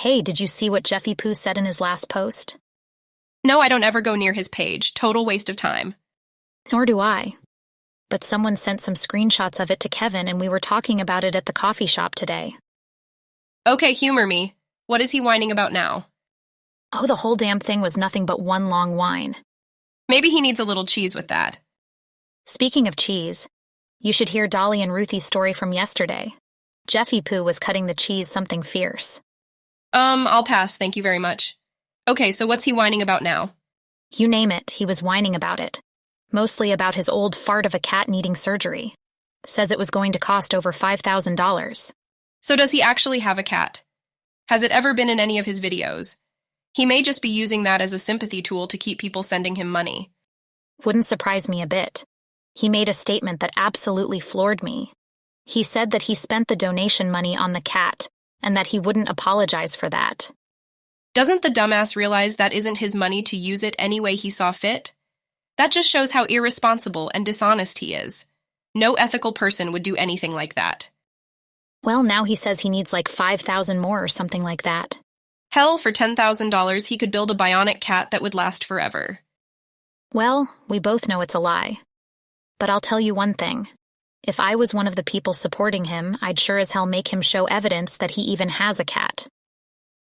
Hey, did you see what Jeffipoo said in his last post? No, I don't ever go near his page. Total waste of time. Nor do I. But someone sent some screenshots of it to Kevin and we were talking about it at the coffee shop today. Okay, humor me. What is he whining about now? Oh, the whole damn thing was nothing but one long whine. Maybe he needs a little cheese with that. Speaking of cheese, you should hear Dolly and Ruthie's story from yesterday. Jeffipoo was cutting the cheese something fierce. I'll pass, thank you very much. Okay, so what's he whining about now? You name it, he was whining about it. Mostly about his old fart of a cat needing surgery. Says it was going to cost over $5,000. So does he actually have a cat? Has it ever been in any of his videos? He may just be using that as a sympathy tool to keep people sending him money. Wouldn't surprise me a bit. He made a statement that absolutely floored me. He said that he spent the donation money on the cat, and that he wouldn't apologize for that. Doesn't the dumbass realize that isn't his money to use it any way he saw fit? That just shows how irresponsible and dishonest he is. No ethical person would do anything like that. Well, now he says he needs like $5,000 more or something like that. Hell, for $10,000 he could build a bionic cat that would last forever. Well, we both know it's a lie. But I'll tell you one thing. If I was one of the people supporting him, I'd sure as hell make him show evidence that he even has a cat.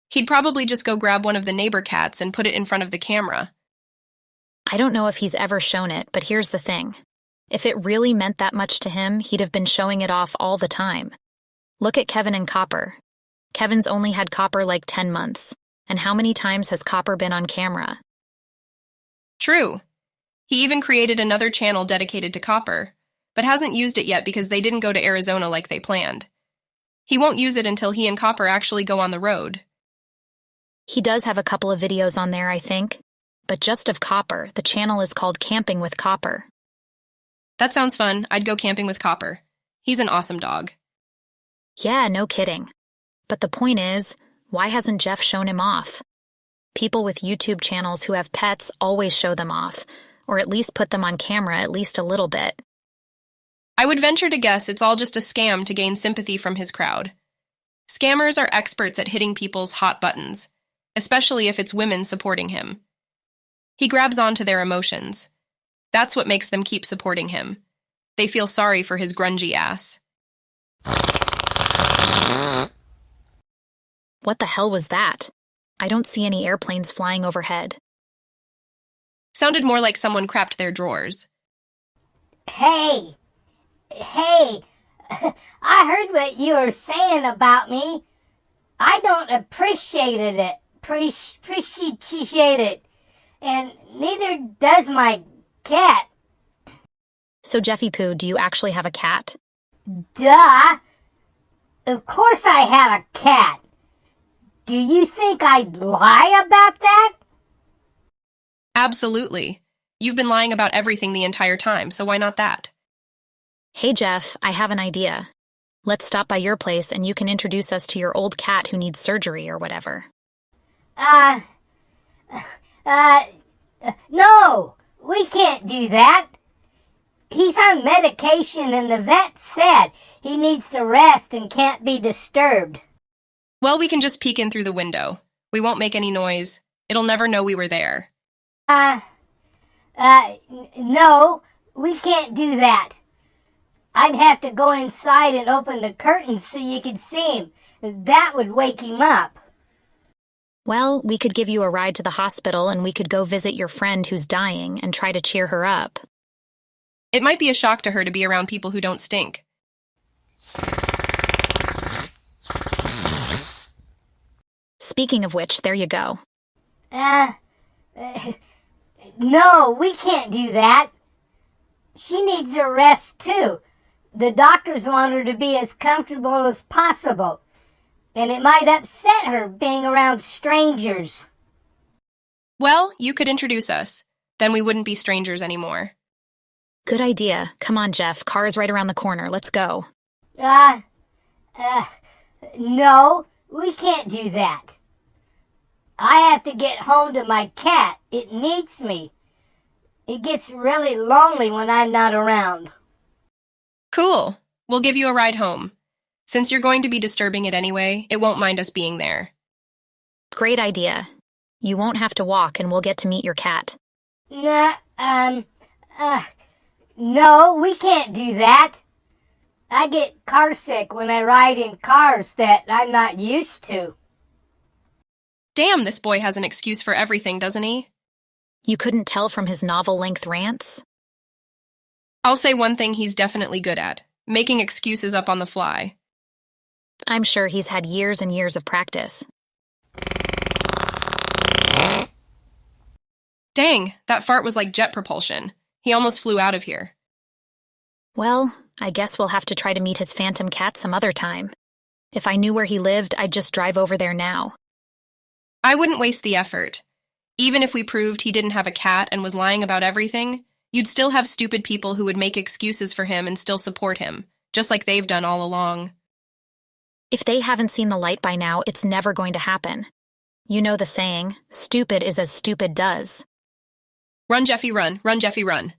He'd probably just go grab one of the neighbor cats and put it in front of the camera. I don't know if he's ever shown it, but here's the thing. If it really meant that much to him, he'd have been showing it off all the time. Look at Kevin and Copper. Kevin's only had Copper like 10 months. And how many times has Copper been on camera? True. He even created another channel dedicated to Copper, but hasn't used it yet because they didn't go to Arizona like they planned. He won't use it until he and Copper actually go on the road. He does have a couple of videos on there, I think. But just of Copper, the channel is called Camping with Copper. That sounds fun. I'd go camping with Copper. He's an awesome dog. Yeah, no kidding. But the point is, why hasn't Jeff shown him off? People with YouTube channels who have pets always show them off, or at least put them on camera at least a little bit. I would venture to guess it's all just a scam to gain sympathy from his crowd. Scammers are experts at hitting people's hot buttons, especially if it's women supporting him. He grabs onto their emotions. That's what makes them keep supporting him. They feel sorry for his grungy ass. What the hell was that? I don't see any airplanes flying overhead. Sounded more like someone crapped their drawers. Hey, I heard what you were saying about me. I don't appreciate it. Appreciate it. And neither does my cat. So, Jeffipoo, do you actually have a cat? Duh. Of course I have a cat. Do you think I'd lie about that? Absolutely. You've been lying about everything the entire time, so why not that? Hey, Jeff, I have an idea. Let's stop by your place and you can introduce us to your old cat who needs surgery or whatever. No, we can't do that. He's on medication and the vet said he needs to rest and can't be disturbed. Well, we can just peek in through the window. We won't make any noise. It'll never know we were there. No, we can't do that. I'd have to go inside and open the curtains so you could see him. That would wake him up. Well, we could give you a ride to the hospital and we could go visit your friend who's dying and try to cheer her up. It might be a shock to her to be around people who don't stink. Speaking of which, there you go. No, we can't do that. She needs a rest too. The doctors want her to be as comfortable as possible. And it might upset her being around strangers. Well, you could introduce us. Then we wouldn't be strangers anymore. Good idea. Come on, Jeff. Car is right around the corner. Let's go. No, we can't do that. I have to get home to my cat. It needs me. It gets really lonely when I'm not around. Cool. We'll give you a ride home. Since you're going to be disturbing it anyway, it won't mind us being there. Great idea. You won't have to walk and we'll get to meet your cat. No, we can't do that. I get carsick when I ride in cars that I'm not used to. Damn, this boy has an excuse for everything, doesn't he? You couldn't tell from his novel-length rants? I'll say one thing he's definitely good at, making excuses up on the fly. I'm sure he's had years and years of practice. Dang, that fart was like jet propulsion. He almost flew out of here. Well, I guess we'll have to try to meet his phantom cat some other time. If I knew where he lived, I'd just drive over there now. I wouldn't waste the effort. Even if we proved he didn't have a cat and was lying about everything, you'd still have stupid people who would make excuses for him and still support him, just like they've done all along. If they haven't seen the light by now, it's never going to happen. You know the saying, stupid is as stupid does. Run, Jeffy, run. Run, Jeffy, run.